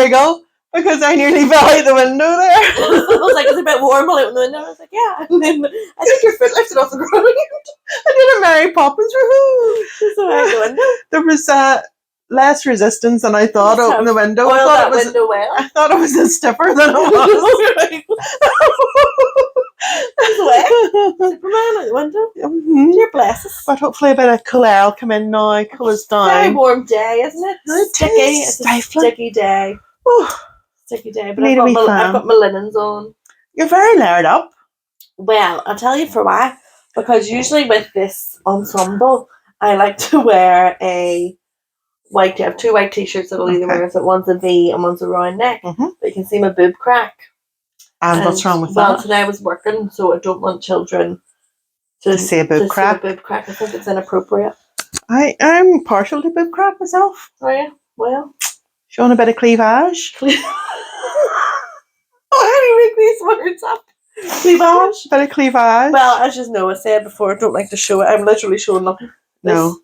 giggle because I nearly fell out the window there. I was like, it's a bit warm out the window. I was like, yeah. And then I think your foot lifted off the ground. I did a Mary Poppins woohoo. Just out the window. There was less resistance than I thought opening the window. Oil that window well. I thought it was a stiffer than it was. Superman out the window. Mm-hmm. Dear bless us. But hopefully a bit of cool air will come in now, cool us down. Very warm day, isn't it? Sticky. It's a sticky day. Sticky day. But I've got my linens on. You're very layered up. Well, I'll tell you for why. Because usually with this ensemble, I like to wear I have 2 white t-shirts that I'll either wear if one's a V and one's a round neck. Mm-hmm. But you can see my boob crack. And what's wrong with that? Well, today I was working, so I don't want children to see a boob crack. I think it's inappropriate. I'm partial to boob crack myself. Oh yeah? Well. Showing a bit of cleavage. Oh, how do you make these words up? Cleavage? Bit of cleavage. Well, as you know, I said before, I don't like to show it. I'm literally showing nothing. No.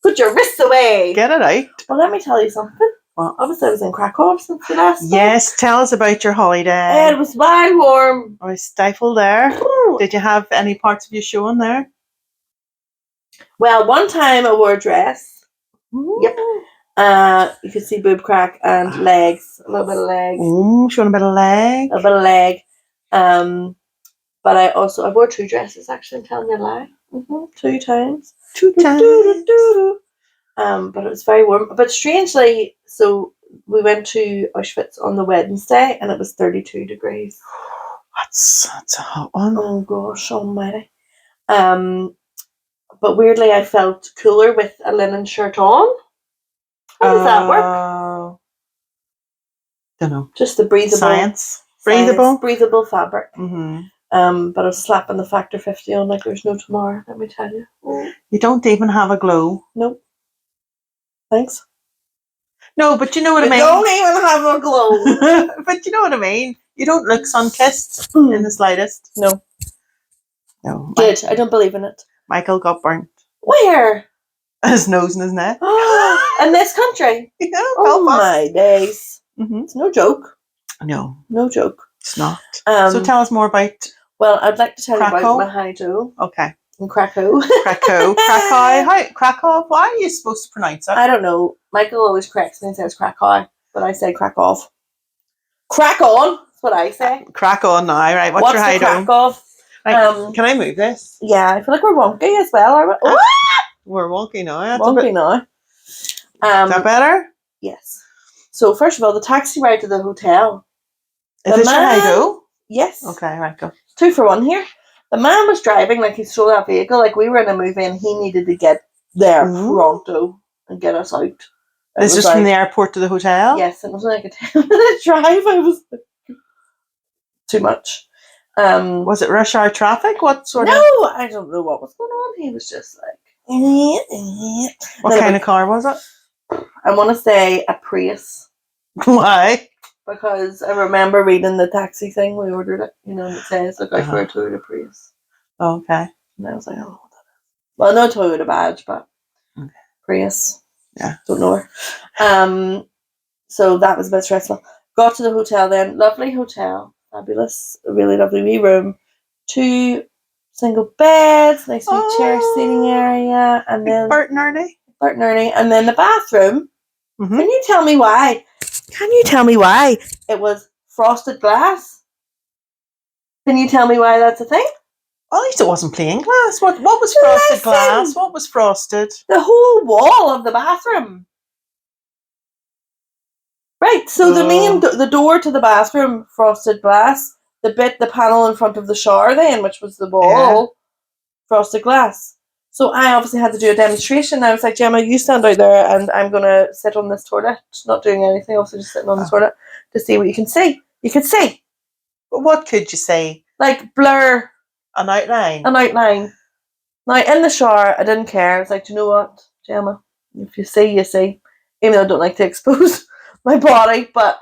Put your wrists away. Get it out. Well, let me tell you something. What? Obviously, I was in Krakow since the last time. Yes, tell us about your holiday. It was very warm. I was stifled there. Ooh. Did you have any parts of you showing there? Well, one time I wore a dress. Ooh. Yep. You could see boob crack and legs. A little bit of leg. Showing a bit of leg. A bit of leg. But I wore 2 dresses, actually. I'm telling you a lie. 2 times. 2 times. But it was very warm. But strangely, so we went to Auschwitz on the Wednesday, and it was 32 degrees. That's a hot one. Oh gosh, almighty. But weirdly, I felt cooler with a linen shirt on. How does that work? Don't know. Just the breathable science. Breathable fabric. Mm-hmm. But I was slapping the Factor 50 on like there's no tomorrow. Let me tell you. You don't even have a glow. Nope. Thanks. No, but you know what I mean. Don't even have a glow. But you know what I mean. You don't look sun-kissed in the slightest. No. Good. I don't believe in it. Michael got burnt. Where? His nose and his neck. In this country? Yeah. Oh my days. Mm-hmm. It's no joke. No. No joke. It's not. So tell us more about... Well, I'd like to tell Krakow? you about my high-do. Okay. In Krakow. Krakow. Krakow. Why are you supposed to pronounce it? I don't know. Michael always corrects me and says Krakow, but I say Krakow. Crack on. That's what I say. Crack on now, right? What's your high-do? Krakow? Right, can I move this? Yeah, I feel like we're wonky as well. We're wonky now. That's wonky now. Is that better? Yes. So first of all, the taxi ride to the hotel. Is this your high-do? Yes. Okay, right, go. 2 for 1 here. The man was driving like he stole that vehicle. Like we were in a movie and he needed to get there pronto and get us out. This is from the airport to the hotel? Yes, it was like a 10-minute drive. I was too much. Was it rush hour traffic? What sort of... No, I don't know what was going on. He was just like... What kind of car was it? I want to say a Prius. Why? Because I remember reading the taxi thing. We ordered it, and it says, look out for a Toyota Prius. Oh, okay. And I was like, I don't know what that is. Well, no Toyota badge, but Prius. Yeah. Don't know her. So that was a bit stressful. Got to the hotel then. Lovely hotel. Fabulous. A really lovely wee room. 2 single beds. Nice wee chair seating area. And then Bert and Ernie. And then the bathroom. Mm-hmm. Can you tell me why? It was frosted glass? Can you tell me why that's a thing? At least it wasn't plain glass. What was frosted glass? What was frosted? The whole wall of the bathroom. Right, so the door to the bathroom, frosted glass. The panel in front of the shower then, which was the wall, frosted glass. So I obviously had to do a demonstration. I was like, Gemma, you stand out there and I'm going to sit on this toilet, not doing anything, also just sitting on the toilet to see what you can see. You could see. But what could you say? Like blur. An outline. Now, in the shower, I didn't care. I was like, do you know what, Gemma? If you see, you see. Even though I don't like to expose my body, but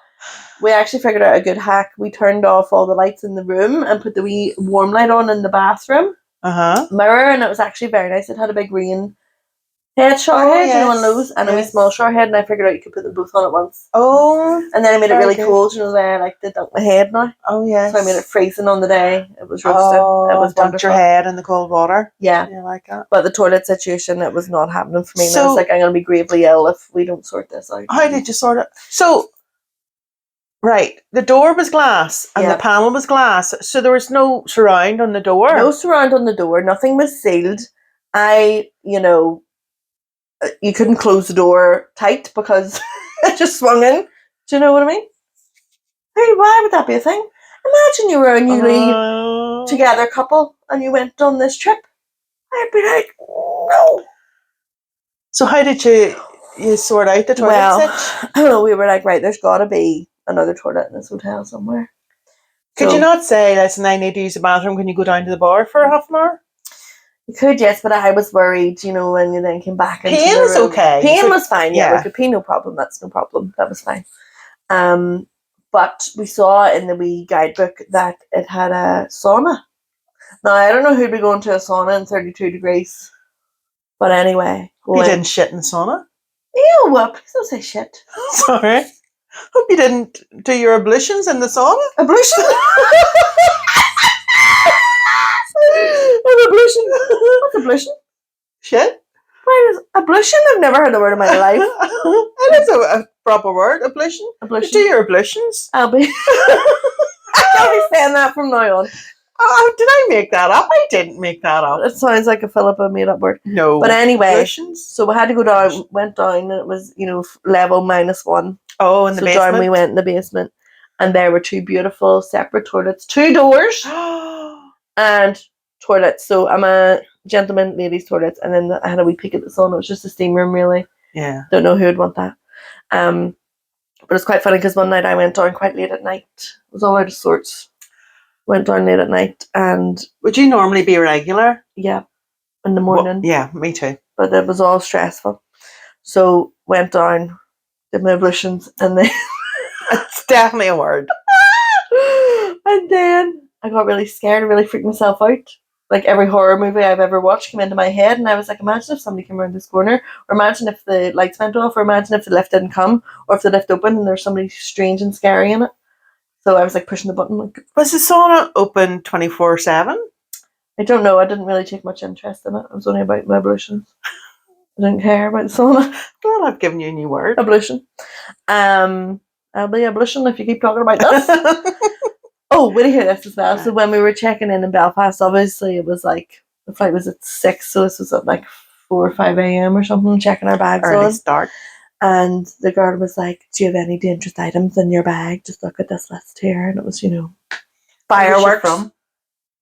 we actually figured out a good hack. We turned off all the lights in the room and put the wee warm light on in the bathroom. Mirror, and it was actually very nice. It had a big rain head shower Oh, head, you know, one of yes, those, and a wee yes. small shower head, and I figured out you could put them both on at once. Oh, And then I made it very really good. cold, you know, where I like to dunk my head now. Oh, yes. So I made it freezing on the day. It was roasting. Oh, It was dunked wonderful. your head in the cold water. Yeah. You like that? But the toilet situation, it was not happening for me. And I So- was like, I'm going to be gravely ill if we don't sort this out. How did you sort it? So, right, the door was glass and Yeah. the panel was glass, so there was no surround on the door. No surround on the door. Nothing was sealed. You couldn't close the door tight because it just swung in. Do you know what I mean? Hey, why would that be a thing? Imagine you were a newly together couple and you went on this trip. I'd be like, no. So how did you sort out the toilet stitch? We were like, right, there's got to be another toilet in this hotel somewhere. Could So- you not say, listen, I need to use the bathroom, can you go down to the bar for half an hour? You could, yes, but I was worried, you know, when you then came back into Pain the is room. okay. Pain was fine, yeah. Yeah. We could pee, no problem. That's no problem. That was fine. But we saw in the wee guidebook that it had a sauna. Now, I don't know who'd be going to a sauna in 32 degrees. But anyway. You didn't shit in the sauna? Ew, well, please don't say shit. Sorry. Hope you didn't do your ablutions in the sauna. Ablution? An ablution? What's ablution? Shit? What is ablution? I've never heard the word in my life. It is a proper word, ablution. Ablution. You do your ablutions. I'll be saying that from now on. Oh, did I make that up? I didn't make that up. It sounds like a Philippa made up word. No. But anyway, Ablutions? so we had to go down, went down, and it was, level -1. Oh, in the So basement? down we went in the basement. And there were two beautiful separate toilets, 2 doors and toilets. So I'm a gentleman, ladies' toilets, and then I had a wee peek at the sauna. It was just a steam room, really. Yeah. Don't know who would want that. But it's quite funny because one night I went down quite late at night. It was all out of sorts. Went down late at night and Would you normally be regular? yeah, in the morning. Yeah, me too. But it was all stressful. So went down, did my ablutions, and then It's definitely a word. and then I got really scared and really freaked myself out. Like every horror movie I've ever watched came into my head, and I was like, imagine if somebody came around this corner, or imagine if the lights went off, or imagine if the lift didn't come, or if the lift opened and there's somebody strange and scary in it. So I was like pushing the button. Like, Was the sauna open 24/7? I don't know. I didn't really take much interest in it. It was only about my ablutions. I didn't care about the sauna. Well, I've given you a new word. Ablution. I'll be ablution if you keep talking about this. Oh, wait to hear this as well. So when we were checking in Belfast, obviously it was like the flight was at 6, so this was at like 4 or 5 a.m. or something, checking our bags Early on. start. And the guard was like, do you have any dangerous items in your bag? Just look at this list here. And it was, fireworks.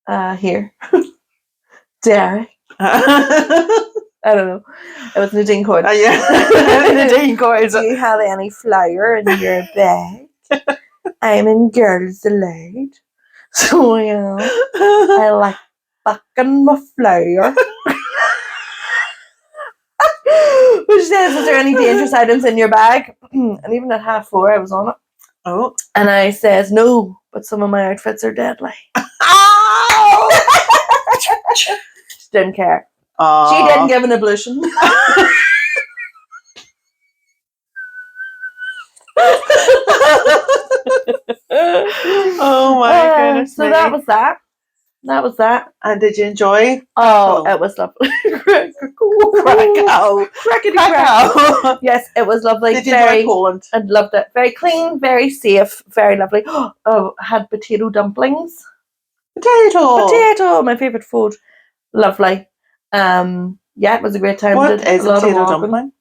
Where's she Here. Derry. from? I don't know. It was Nadine Coyle. Yeah. Nadine Coyle. Do you have any flour in your bag? I'm in Girls Allowed. So I like fucking my flour. Which says, is there any dangerous items in your bag? And even at 4:30 I was on it. Oh. And I says, no, but some of my outfits are deadly. Ow! She didn't care. She didn't give an ablution. Oh my goodness. So that was that. That was that. And did you enjoy? Oh, it was lovely. Krakow. Krakow. Yes, it was lovely. Did you enjoy Poland? I loved it. Very clean, very safe, very lovely. Oh, had potato dumplings. Potato. My favourite food. Lovely. Yeah, it was a great time. What is a potato dumpling?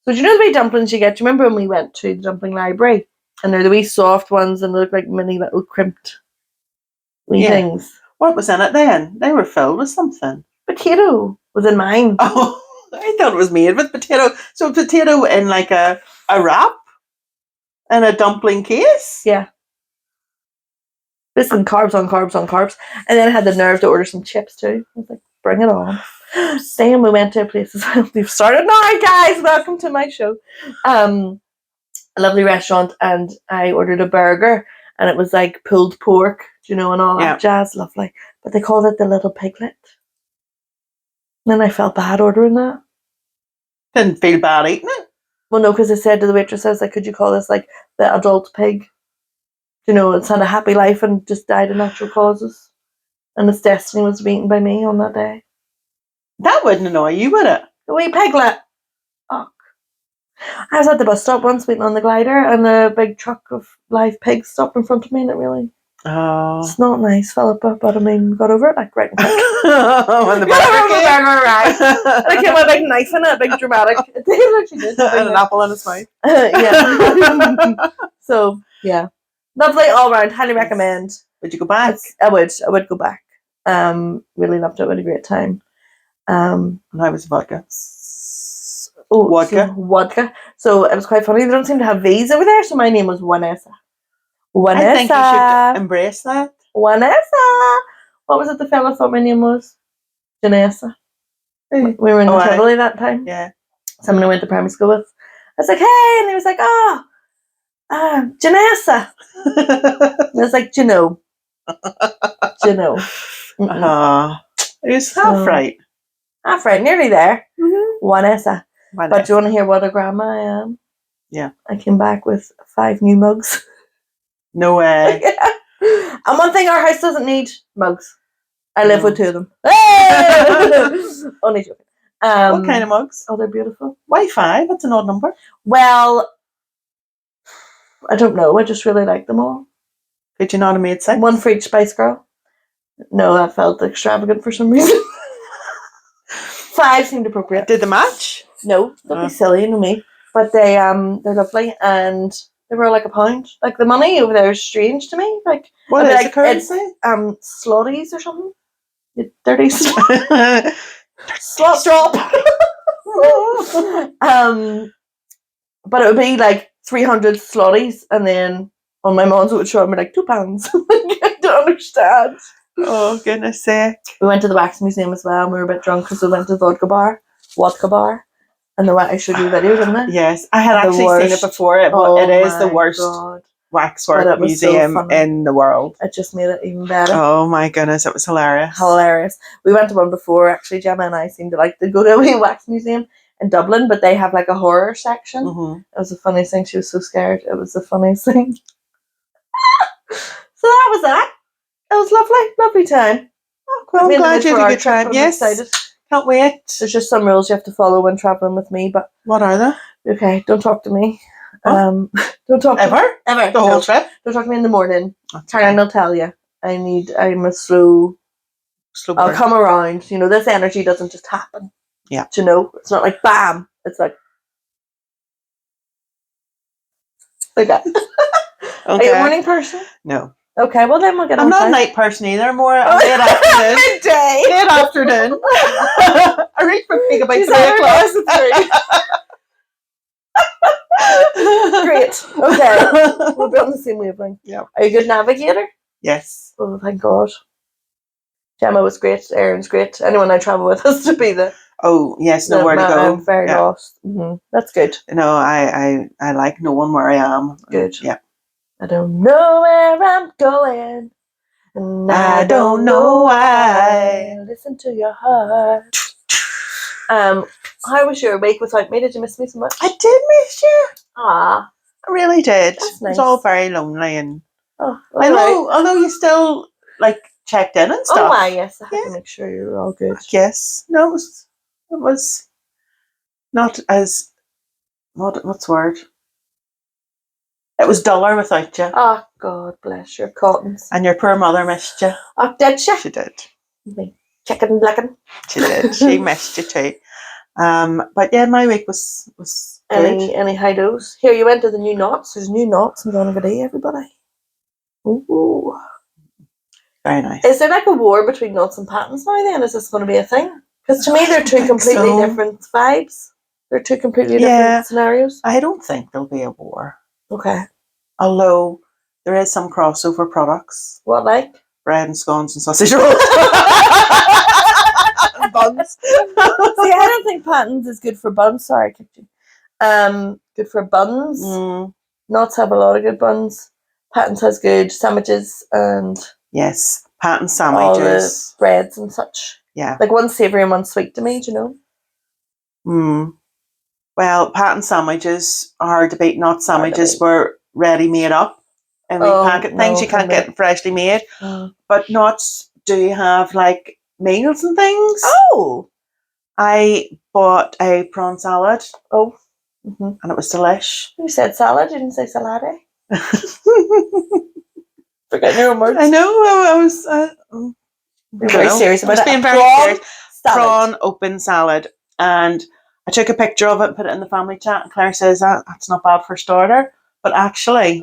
So do you know the wee dumplings you get? Do you remember when we went to the dumpling library? And they're the wee soft ones and they look like mini little crimped wee things. What was in it then? They were filled with something. Potato was in mine. Oh, I thought it was made with potato. So potato in like a wrap? In a dumpling case? Yeah. Listen, carbs on carbs on carbs. And then I had the nerve to order some chips too. I was like, bring it on. Then we went to a place as well. We've started now, guys. Welcome to my show. A lovely restaurant, and I ordered a burger, and it was like pulled pork, and all that jazz. Lovely. But they called it the little piglet. And then I felt bad ordering that. Didn't feel bad eating it. Well, no, because I said to the waitress, I was like, could you call this like the adult pig? You know, it's had a happy life and just died of natural causes. And its destiny was to be eaten by me on that day. That wouldn't annoy you, would it? The wee piglet. Fuck. I was at the bus stop once waiting on the glider and a big truck of live pigs stopped in front of me and it really... Oh. It's not nice, Philippa, but I mean, got over it like right quick. When the Got burger over came. right. And I came with a big knife in it, big dramatic. It actually did. And an apple in his mouth. Yeah. So, yeah. Lovely all round. Highly recommend. Would you go back? I would go back. Really loved it. We had a great time. And how was the vodka? Vodka. So it was quite funny. They don't seem to have V's over there, so my name was Vanessa. I think you should embrace that. Vanessa. What was it the fella thought my name was? Janessa. We were in the Tivoli that time. Yeah. Someone I went to primary school with. I was like, hey, and he was like, Janessa. And I was like, Jano. It was half right. Half right, nearly there. Mm-hmm. Vanessa. But do you want to hear what a grandma I am? Yeah. I came back with 5 new mugs. No way. Yeah. And one thing our house doesn't need, mugs. I live with 2 of them. Only joking. What kind of mugs? Oh, they're beautiful. Why 5? That's an odd number. Well, I don't know. I just really like them all. Could you not have made 6? 1 for each Spice Girl. No, that felt extravagant for some reason. 5 seemed appropriate. Did they match? No, don't be silly, you know me. But they're lovely and they were like £1. Like the money over there is strange to me. Like what is the currency? It's slotties or something. 30 slot drop. But it would be like 300 slotties, and then on my mom's it would show me like £2. I don't understand. Oh goodness sake! We went to the wax museum as well. And we were a bit drunk because we went to the vodka bar, and I showed you the video, didn't I? Yes, I had actually seen it before. It is the worst waxwork museum in the world. It just made it even better. Oh my goodness, it was hilarious. We went to one before, actually. Gemma and I seemed to like to go to a wax museum in Dublin, but they have like a horror section. Mm-hmm. It was the funniest thing. She was so scared. It was the funniest thing. So that was that. It was lovely time. Oh, well, I'm glad you had a good time. Yes, excited. Can't wait. There's just some rules you have to follow when traveling with me, but what are they? Okay, don't talk to me. Oh. Don't talk ever the whole trip. Don't talk to me in the morning. Karen will tell you. I'm a slow burn. I'll come around. You know, this energy doesn't just happen. Yeah. Do you know? It's not like bam. It's like okay. Are you a morning person? No. Okay, well then we'll get on. I'm not a night person either. More late afternoon. Midday. Late afternoon. I reach for peak about 3 o'clock. Great. Okay. We'll be on the same wavelength. Yeah. Are you a good navigator? Yes. Oh, thank God. Gemma was great. Aaron's great. Anyone I travel with has to be there. Oh yes, nowhere to go. I'm very lost. Mm-hmm. That's good. No, I like knowing where I am. Good. Yeah. I don't know where I'm going, and I don't know why. Listen to your heart. How was your week without me? Did you miss me so much? I did miss you. Ah, I really did. That's nice. It was all very lonely, and although you still like checked in and stuff. Oh my, yes, I had to make sure you were all good. Yes, no, it was not as what's the word? It was duller without you. Oh, God bless your cottons. And your poor mother missed you. Oh, did she? She did. Chicken licking. She did. She missed you too. But yeah, my week was good. Any high-dos? Here, you went to the new knots. There's new knots in Donegal, everybody. Ooh. Very nice. Is there like a war between knots and patterns now then? Is this going to be a thing? Because to me, they're 2 completely different vibes. They're 2 completely different scenarios. I don't think there'll be a war. Okay. Although there is some crossover products. What like? Bread and scones and sausage rolls. And buns. See, I don't think patterns is good for buns. Sorry, I kicked you. Good for buns. Knots have a lot of good buns. Patterns has good sandwiches and yes, pattern sandwiches, all the breads and such. Yeah, like one's savoury and one's sweet to me. Do you know? Well, patent sandwiches are hard to beat. Not sandwiches beat. were ready made up. And we packet things you can't get freshly made. But nuts do have like meals and things. Oh! I bought a prawn salad. Oh. And it was delish. You said salad, you didn't say salade. Forgetting your own words. I know. I was very serious about it. Being very serious. Prawn open salad. And I took a picture of it and put it in the family chat. And Claire says that's not bad for a starter. But actually,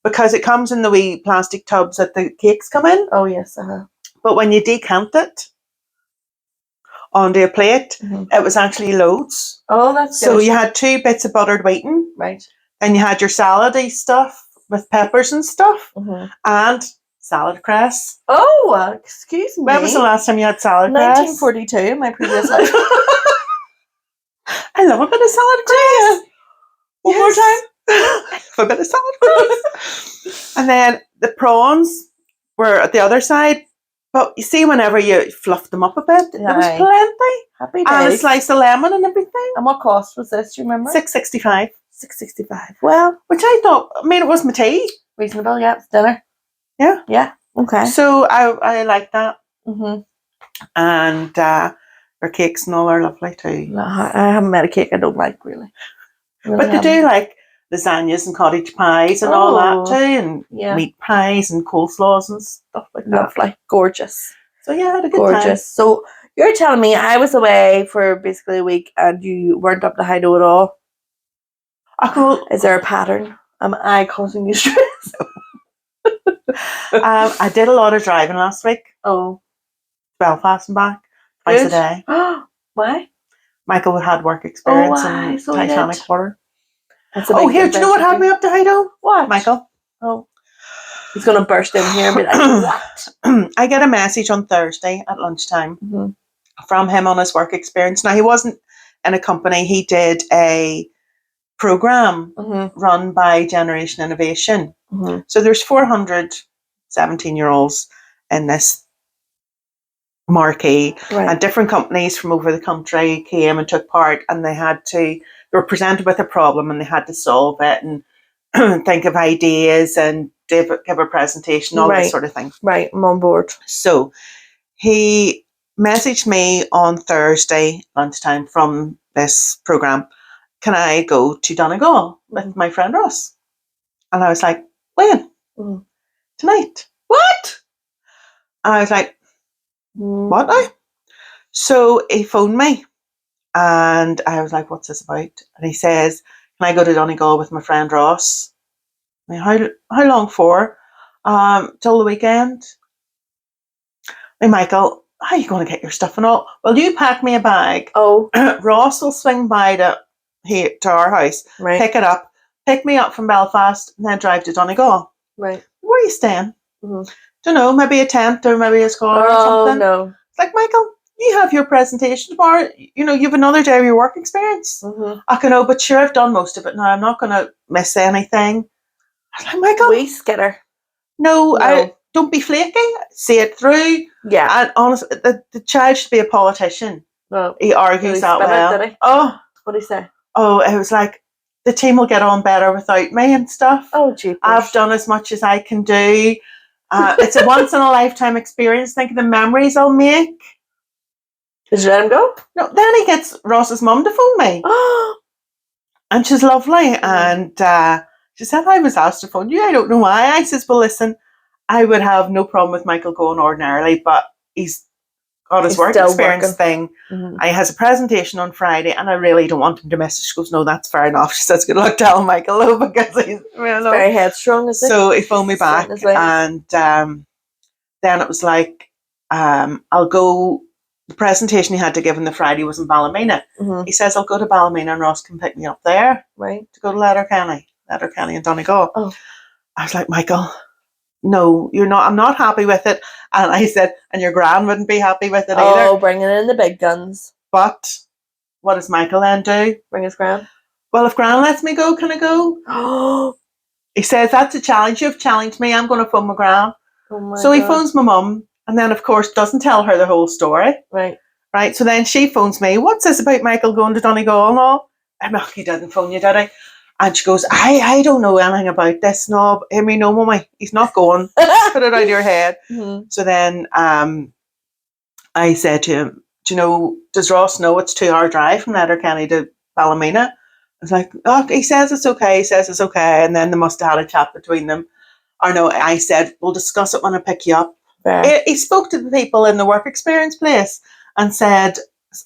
because it comes in the wee plastic tubs that the cakes come in. Oh, yes. But when you decant it onto a plate, it was actually loads. Oh, that's good. So you had 2 bits of buttered wheaten. Right. And you had your salady stuff with peppers and stuff. And salad cress. Oh, excuse me. When was the last time you had salad cress? 1942 in my previous life. I love a bit of salad cress. One more time. A bit of salad cress. And then the prawns were at the other side. But you see, whenever you fluffed them up a bit, there was plenty. Happy days. And a slice of lemon and everything. And what cost was this, do you remember? $6.65. $6.65. Well, which I thought, it was my tea. Reasonable, yeah. It's dinner. Yeah. Yeah. Okay. So I like that. And their cakes and all are lovely too. No, I haven't met a cake I don't like, really. But they do like lasagnas and cottage pies and all that too, and meat pies and coleslaws and stuff like that. Lovely. Gorgeous. So yeah, I had a good time. So you're telling me I was away for basically a week and you weren't up to Hideout at all? Is there a pattern? Am I causing you stress? I did a lot of driving last week. Oh. Belfast and back. Twice a day. Why? Michael had work experience in Titanic Quarter. Here, do you know what had me up to Hideout? What? Michael. Oh. He's going to burst in here and be like, what? I get a message on Thursday at lunchtime from him on his work experience. Now, he wasn't in a company. He did a program run by Generation Innovation. So there's 400 17-year-olds in this marquee, and different companies from over the country came and took part, and they were presented with a problem and they had to solve it and think of ideas and give a presentation, all this sort of thing. Right, I'm on board. So he messaged me on Thursday lunchtime from this program, can I go to Donegal with my friend Ross? And I was like, when? Tonight. What? And I was like, what now? So he phoned me and I was like, what's this about? And he says, can I go to Donegal with my friend Ross? I mean, how long for? Till the weekend. Hey, Michael, how are you going to get your stuff and all? Well, you pack me a bag. Oh. Ross will swing by to our house, pick it up, pick me up from Belfast, and then drive to Donegal. Right. Where are you staying? Don't know, maybe a tent or maybe a car or something. Oh, no. It's like, Michael, you have your presentation tomorrow. You know, you have another day of your work experience. I can know, but sure, I've done most of it now. I'm not going to miss anything. I was like, Michael. We skitter. No. Don't be flaky. See it through. Yeah. And honestly, the child should be a politician. No. He argues that well. Did he? Oh. What did he say? Oh, it was like, the team will get on better without me and stuff. Oh, jeepers. I've done as much as I can do. It's a once-in-a-lifetime experience. Think of the memories I'll make. Did you let him go? No, then he gets Ross's mum to phone me. And she's lovely. And she said, I was asked to phone you. I don't know why. I says, well, listen, I would have no problem with Michael going ordinarily, but he's got his work experience thing. He has a presentation on Friday, and I really don't want him to miss it. She goes, no, that's fair enough. She says, good luck telling Michael, though, because he's very headstrong, is it? So he phoned me back, and then it was like, I'll go. The presentation he had to give on the Friday was in Ballymena. He says, I'll go to Ballymena and Ross can pick me up there. Right. To go to Letterkenny and Donegal. Oh. I was like, Michael, no, you're not. I'm not happy with it. And I said, and your gran wouldn't be happy with it either. Oh, bringing in the big guns. But what does Michael then do? Bring his gran. Well, if gran lets me go, can I go? He says, that's a challenge. You've challenged me. I'm going to phone my gran. So he phones my mum, and then, of course, doesn't tell her the whole story. Right. So then she phones me. What's this about Michael going to Donegal and all? he didn't phone you, did I? And she goes, I don't know anything about this knob. I mean, no, mummy, he's not going. Put it out of your head. Mm-hmm. So then I said to him, do you know, does Ross know it's 2 hour drive from Letterkenny to Ballymena? I was like, oh, he says it's okay. He says it's okay. And then they must have had a chat between them. Or no, I said, we'll discuss it when I pick you up. Right. He spoke to the people in the work experience place and said,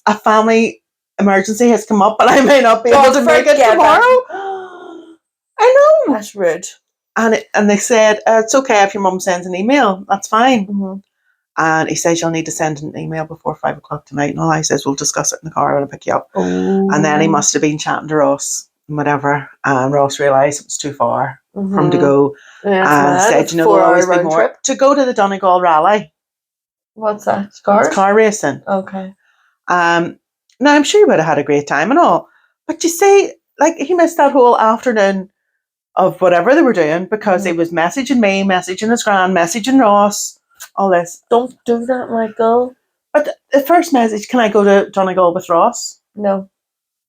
a family emergency has come up and I may not be able to make it tomorrow. I know. That's rude. And they said, it's okay if your mum sends an email. That's fine. Mm-hmm. And he says, you'll need to send an email before 5 o'clock tonight. And all I says, we'll discuss it in the car when I pick you up. Oh. And then he must have been chatting to Ross and whatever. And Ross realised it was too far for him to go. Yeah, And said, you know, there'll always be more. Trip. To go to the Donegal rally. What's that? Cars? It's car racing. Okay. Now, I'm sure he would have had a great time and all. But you say, like, he missed that whole afternoon of whatever they were doing because he was messaging me, messaging his gran, messaging Ross, all this. Don't do that, Michael. But the first message, can I go to Donegal with Ross? No.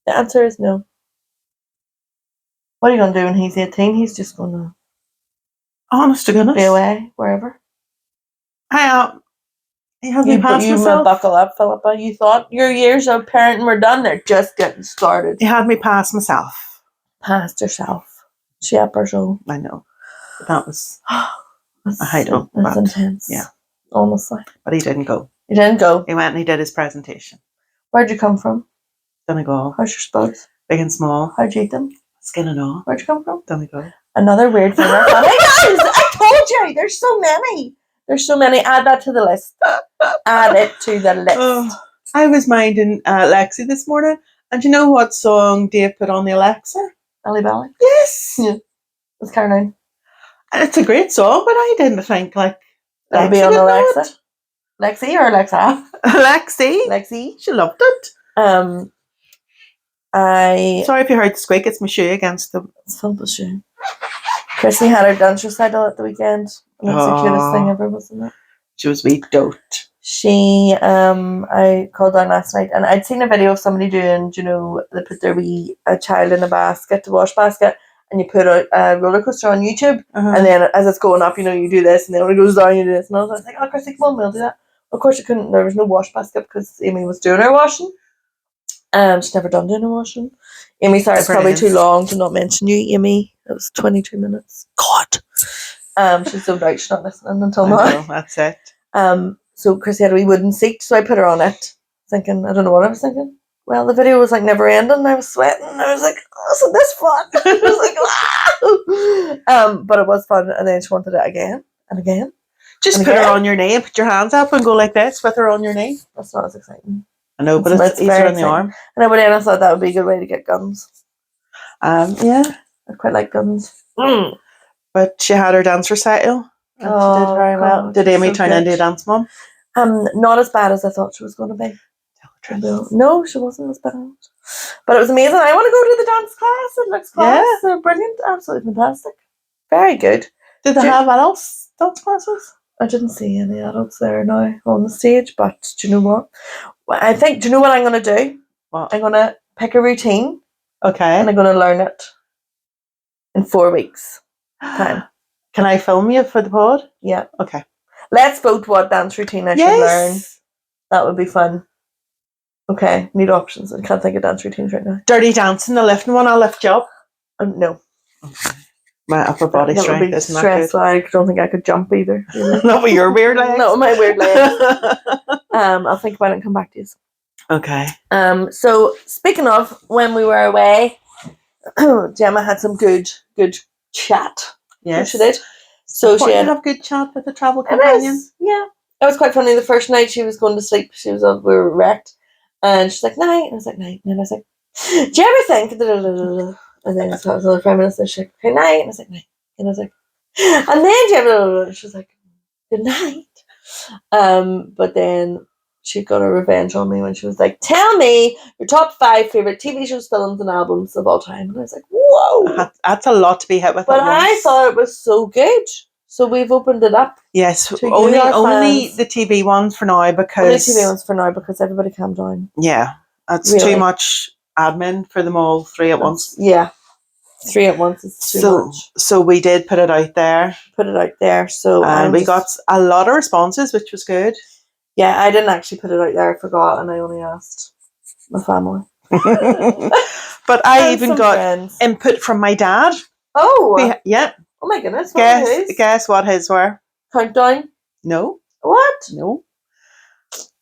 The answer is no. What are you going to do when he's 18? He's just going to... Honest to goodness. Be away, wherever. He has me past myself. You buckle up, Philippa. You thought your years of parenting were done. They're just getting started. He had me past myself. Past herself. She up her soul. I know. But that was a hideout. That's intense. Yeah. Honestly. But he didn't go. He didn't go. He went and he did his presentation. Where'd you come from? Donegal. How's your spuds? Big and small. How'd you eat them? Skin and all. Where'd you come from? Donegal. Another weird thing. I told you. There's so many. There's so many. Add that to the list. Add it to the list. Oh, I was minding Lexi this morning, and do you know what song Dave put on the Alexa? Ellie Belly? Yes. Yeah. It's Caroline. And it's a great song, but I didn't think like It'll be on Alexa. Lexi or Alexa? Lexi. She loved it. Sorry if you heard the squeak. It's my shoe against the Philippa's shoe. Chrissy had her dance recital at the weekend. And it was the cutest thing ever, wasn't it? She was wee dote. She, I called down last night and I'd seen a video of somebody doing, you know, they put their a child in a basket, the wash basket, and you put a roller coaster on YouTube, and then as it's going up, you know, you do this, and then when it goes down, you do this. And I was like, oh, Chrissy, come on, we'll do that. Of course, you couldn't, there was no wash basket because Amy was doing her washing. She's never done doing her washing. Amy, sorry, it's probably too long to not mention you, Amy. It was 22 minutes. God. She's so right, she's not listening until now. No, that's it. So Chrissy had a wee wooden seat, so I put her on it, thinking, I don't know what I was thinking. Well, the video was like never ending. I was sweating. I was like, oh, isn't this fun? I was like, ah! But it was fun. And then she wanted it again and again. Just and put again. her on your knee, put your hands up and go like this with her on your knee. That's not as exciting. I know, but it's easier on the arm. And I thought that would be a good way to get guns. Yeah. I quite like guns. But she had her dance recital. And she did very well. Did Amy turn into a dance mum? Not as bad as I thought she was going to be. No, she wasn't as bad. But it was amazing. I want to go to the dance class. It looks class. Yeah. They're brilliant. Absolutely fantastic. Very good. Did they have adults dance classes? I didn't see any adults there now on the stage, but do you know what? Do you know what I'm going to do? What? I'm going to pick a routine. Okay. And I'm going to learn it in 4 weeks' time. Can I film you for the pod? Yeah. Okay. Let's vote what dance routine I should learn. That would be fun. Okay, need options. I can't think of dance routines right now. Dirty dancing, the lifting one, I'll lift you up. No. Okay. My upper body strength isn't that good. I don't think I could jump either. Really. Not with your weird legs. Not with my weird legs. I'll think about it and come back to you. Okay. So speaking of when we were away, Gemma had some good chat. Yes, she did. So she had have good chat with a travel companion. Yeah, it was quite funny. The first night she was going to sleep, we were wrecked, and she's like night, and I was like night, and then I was like, do you ever think? And then so another 5 minutes, and she's like, okay, night, and I was like night, and I was like, and then she was like, good night. But then she got her revenge on me when she was like, tell me your top 5 favourite TV shows, films and albums of all time. And I was like, whoa. That's a lot to be hit with. But I thought it was so good. So we've opened it up. Yes, only the TV ones for now because... Only TV ones for now because everybody calm down. Yeah, that's too much admin for them all 3 at once. Yeah. 3 at once is too much. So we did put it out there. So we got a lot of responses, which was good. Yeah, I didn't actually put it out there. I forgot, and I only asked my family. But I even got input from my dad. Oh! Yep. Oh my goodness, Guess what his were? Countdown? No. What? No.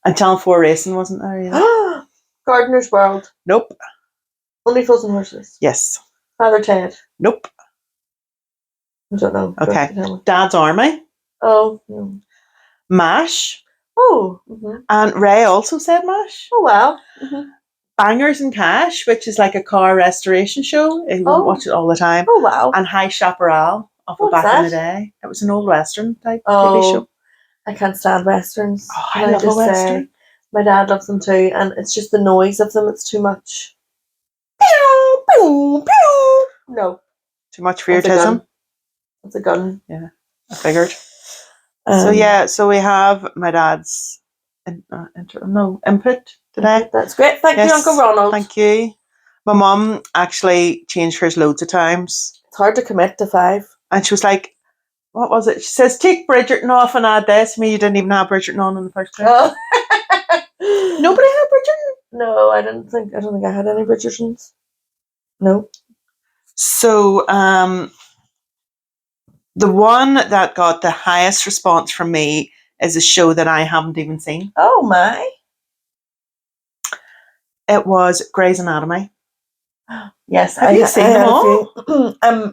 And Channel 4 Racing wasn't there either. Gardener's World? Nope. Only Fools and Horses? Yes. Father Ted? Nope. I don't know. Okay. Dad's Army? Oh, no. MASH? Oh. Mm-hmm. And Ray also said MASH. Oh, wow. Mm-hmm. Bangers and Cash, which is like a car restoration show. He would watch it all the time. Oh, wow. And High Chaparral off of Back in the Day. It was an old Western type TV show. I can't stand Westerns. Oh, I love a Western. My dad loves them too, and it's just the noise of them, it's too much. Pew, pew, pew. No. Too much for your tism? It's a gun. Yeah, I figured. So we have my dad's input today. That's great. Thank you, Uncle Ronald. Thank you. My mum actually changed hers loads of times. It's hard to commit to 5. And she was like, what was it? She says, take Bridgerton off and add this. You didn't even have Bridgerton on in the first place. Oh. Nobody had Bridgerton? No, I don't think I had any Bridgertons. No. So, the one that got the highest response from me is a show that I haven't even seen. Oh my. It was Grey's Anatomy. Yes. Have you seen them all?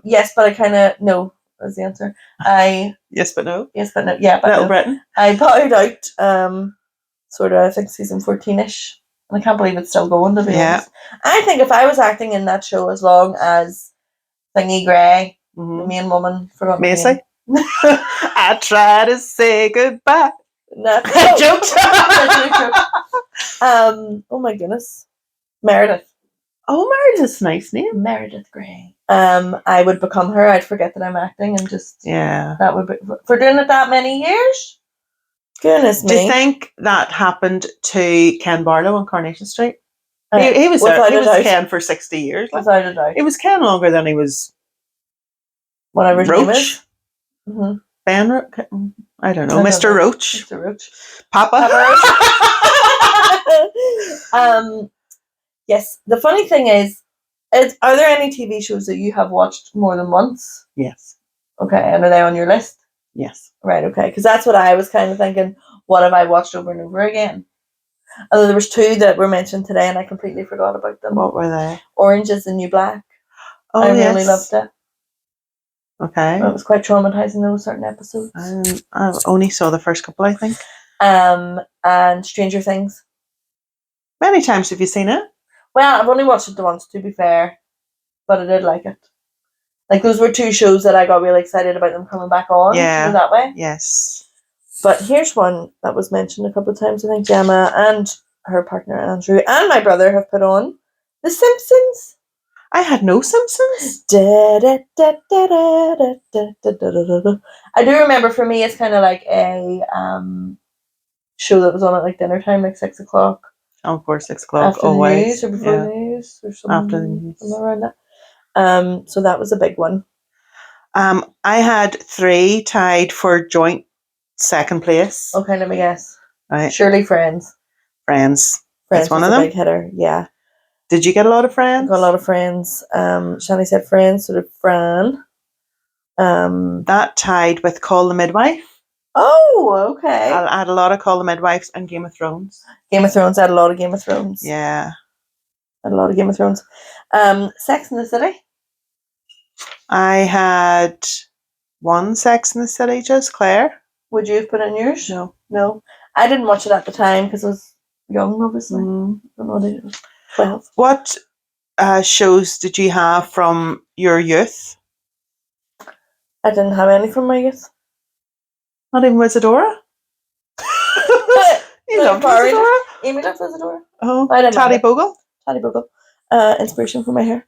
Yes, but I kind of, no, was the answer. Yes, but no. Yes, but no. Yeah, but Little Britain. I bowed out, sort of, I think season 14-ish. And I can't believe it's still going, to be honest. I think if I was acting in that show as long as Thingy Grey, the main woman, forgot Macy. I try to say goodbye. No. Jokes. Oh my goodness. Meredith. Oh, Meredith's a nice name. Meredith Grey. I would become her. I'd forget that I'm acting and just that would be for doing it that many years. Goodness me. Do you think that happened to Ken Barlow on Coronation Street? He was there. He was Ken for 60 years. Without a doubt. He was Ken longer than he was whatever his Roach. Name is. Mm-hmm. Ben Roach? I don't know. Mr. Roach. Mr. Roach. Papa Roach. Yes. The funny thing is, are there any TV shows that you have watched more than once? Yes. Okay, and are they on your list? Yes. Right, okay. Because that's what I was kind of thinking. What have I watched over and over again? Although there was 2 that were mentioned today and I completely forgot about them. What were they? Orange is the New Black. Oh, I really loved it. Okay. It was quite traumatizing, those certain episodes. I only saw the first couple, I think. And Stranger Things. Many times have you seen it? Well, I've only watched it once, to be fair. But I did like it. Like, those were 2 shows that I got really excited about them coming back on. Yeah. That way. Yes. But here's one that was mentioned a couple of times. I think Gemma and her partner Andrew and my brother have put on The Simpsons. I had no Simpsons. I do remember, for me, it's kind of like a show that was on at like dinner time, like 6 o'clock. Oh, of course, 6 o'clock. After always. The news or before the news or something. After the news. Something around that. So that was a big one. I had 3 tied for joint second place. Okay, let me guess. Right. Surely Friends. Friends. That's one of them. Big hitter, yeah. Did you get a lot of Friends? I got a lot of Friends. Shani said Friends, sort of Fran. That tied with Call the Midwife. Oh, okay. I had a lot of Call the Midwives and Game of Thrones. Game of Thrones. I had a lot of Game of Thrones. Yeah. I had a lot of Game of Thrones. Sex in the City. I had 1 Sex in the City, just Claire. Would you have put in yours? No. No. I didn't watch it at the time because I was young, obviously. I don't know what it was. 12. What shows did you have from your youth? I didn't have any from my youth. Not even Wizardora? You loved Wizardora? Amy loved Wizardora. Oh, Taddy Bogle? Taddy Bogle. Inspiration for my hair.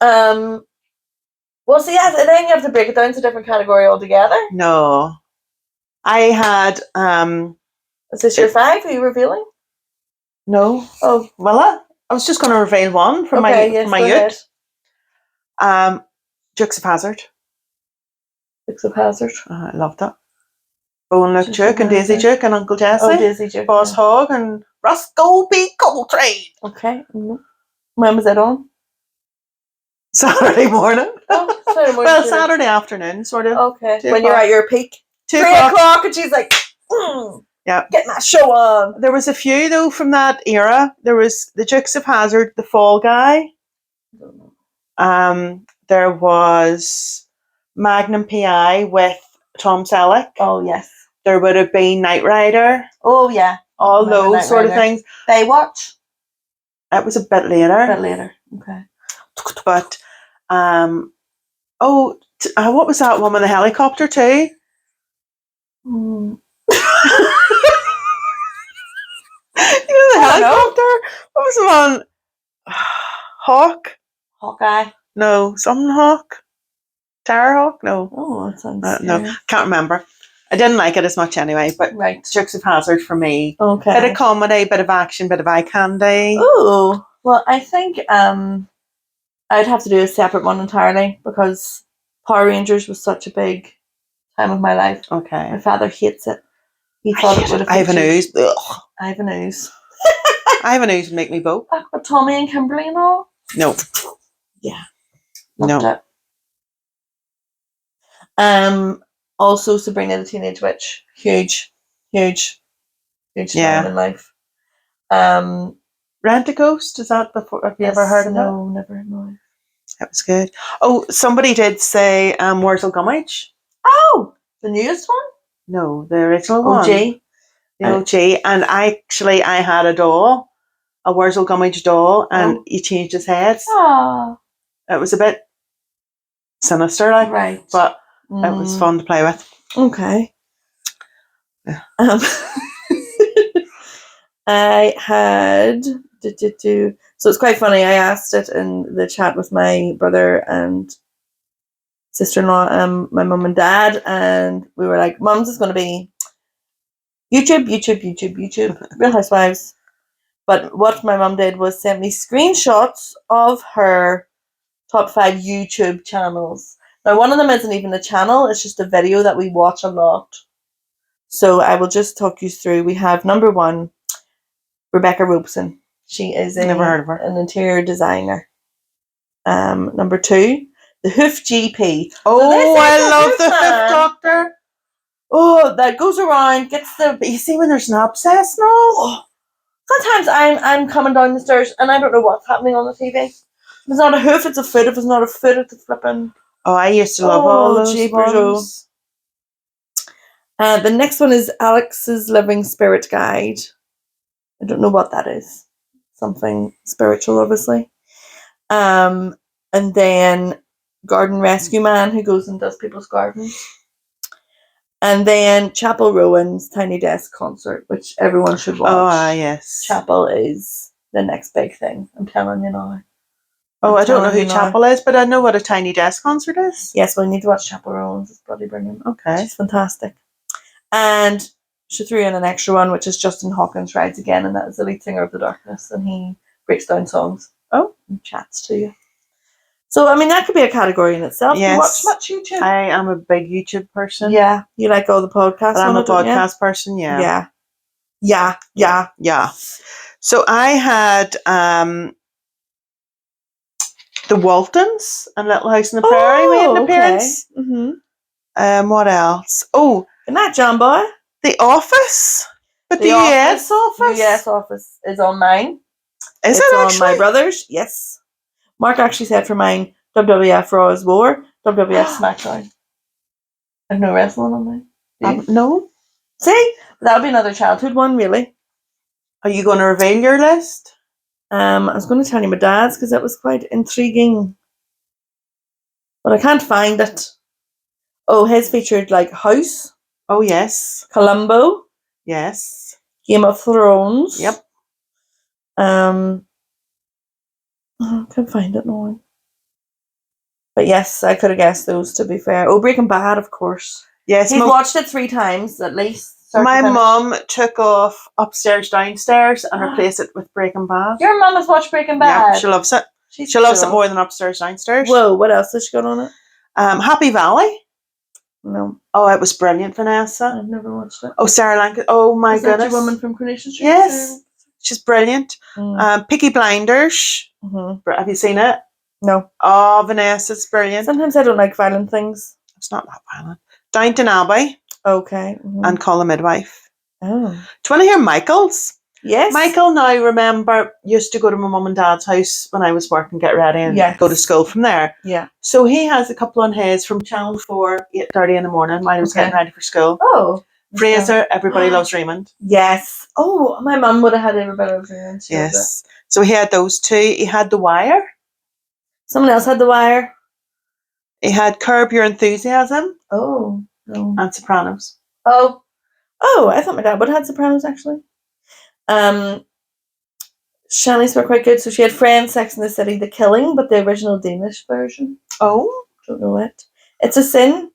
Well, see, I think you have to break it down to a different category altogether. No. I had... Is this your 5? Are you revealing? No. Oh. Willa? I was just going to reveal one from my go youth. Dukes of Hazzard. Dukes of Hazzard. I loved it. Owen Luke Duke and Daisy Duke and Uncle Jesse. Oh, Daisy Duke. Boss Hogg and Roscoe B. Coltrane. Okay. When was it on? Saturday morning. Oh, Saturday morning. Well, Saturday afternoon, sort of. Okay. When you're at your peak. 2 o'clock, and she's like, yeah, get my show on. There was a few, though, from that era. There was the Dukes of Hazzard, the Fall Guy. There was Magnum PI with Tom Selleck. Oh, yes. There would have been Knight Rider. Oh, yeah. All those sort of things. Baywatch? It was a bit later. Okay. But, what was that one with the helicopter too? You know the helicopter? What was the one? Hawkeye? No, something Hawk? Terrorhawk? No. Oh, that sounds no, can't remember. I didn't like it as much anyway, but Dukes of Hazzard for me. Okay. Bit of comedy, bit of action, bit of eye candy. Oh, well, I think I'd have to do a separate one entirely because Power Rangers was such a big time of my life. Okay. My father hates it. He thought it would have. I have an ooze. I have an ooze. I have an ooze would make me boat. But Tommy and Kimberly and all? No. Yeah. No. Also Sabrina the Teenage Witch. Huge time in life. Rent-A-Ghost, is that before? Have you ever heard of that? No, never. No. That was good. Oh, somebody did say Wurzel Gummidge. Oh, the newest one? No, the original one. OG. The OG. And I had a doll, a Wurzel Gummidge doll, and he changed his head. Oh. It was a bit sinister, like, right. But it was fun to play with. Okay. Yeah. I had so it's quite funny. I asked it in the chat with my brother and sister-in-law, my mum and dad, and we were like, "Mum's is going to be YouTube, Real Housewives." But what my mum did was send me screenshots of her top 5 YouTube channels. Now, one of them isn't even a channel; it's just a video that we watch a lot. So I will just talk you through. We have number 1. Rebecca Robeson. She is Never heard of her. An interior designer. Number 2, the Hoof GP. Oh, so I love the Hoof Doctor. Oh, that goes around, gets the. But you see, when there's an abscess, no. Sometimes I'm coming down the stairs and I don't know what's happening on the TV. If it's not a hoof, it's a foot. If it's not a foot, it's a flipping. Oh, I used to love all those ones. The next one is Alex's Living Spirit Guide. I don't know what that is. Something spiritual, obviously. And then Garden Rescue Man, who goes and does people's gardens. And then Chapel Rowan's Tiny Desk Concert, which everyone should watch. Oh, yes. Chapel is the next big thing. I'm telling you now. I don't know who Chapel is, but I know what a Tiny Desk Concert is. Yes, well, you need to watch Chapel Rowan's. It's bloody brilliant. Okay. She's fantastic. And she threw in an extra one, which is Justin Hawkins Rides Again, and that is the lead singer of The Darkness, and he breaks down songs. Oh. And chats to you. So, I mean, that could be a category in itself. Yes. You watch much YouTube? I am a big YouTube person. Yeah. You like all the podcasts? I'm a podcast person, yeah. Yeah. So I had the Waltons and Little House on the Prairie made an appearance. Mm-hmm. What else? Oh. Good night, John Boy. The Office. But the US Office? US Office is on mine. Is it actually? On my brother's, yes. Mark actually said for mine, WWF Raw is War, WWF SmackDown. I have no wrestling on mine. No. See? That'll be another childhood one, really. Are you going to reveal your list? I was going to tell you my dad's because that was quite intriguing. But I can't find it. Oh, his featured like House. Oh, yes. Columbo. Yes. Game of Thrones. Yep. I can't find it now. But yes, I could have guessed those, to be fair. Oh, Breaking Bad, of course. Yes. He's watched it 3 times at least. start My to finish. mum took off Upstairs Downstairs and replaced it with Breaking Bad. Your mum has watched Breaking Bad. Yeah, she loves it. She's She loves it cool. more than Upstairs Downstairs. Whoa, what else has she got on it? Happy Valley. No, Oh, it was brilliant, Vanessa. I've never watched it. Oh, Sarah Lancaster. Oh my Is that goodness. your woman from Coronation Street? Yes. She's brilliant. Mm. Peaky Blinders. Mm-hmm. Have you seen it? No. Oh, Vanessa's brilliant. Sometimes I don't like violent things. It's not that violent. Downton Abbey Okay. Mm-hmm. and Call a Midwife. Oh. Do you want to hear Michael's? Yes. Michael, now remember, used to go to my mum and dad's house when I was working, get ready and go to school from there. Yeah. So he has a couple on his from Channel 4, 8:30 in the morning while I was getting ready for school. Oh. Fraser, Everybody Loves Raymond. Yes. Oh, my mum would have had Everybody Loves Raymond. Yes. So he had those two. He had The Wire. Someone else had The Wire. He had Curb Your Enthusiasm. Oh. No. And Sopranos. Oh. Oh, I thought my dad would have had Sopranos actually. Shani's were quite good. So she had Friends, Sex and the City, The Killing, but the original Danish version. Oh. Don't know it. It's a Sin.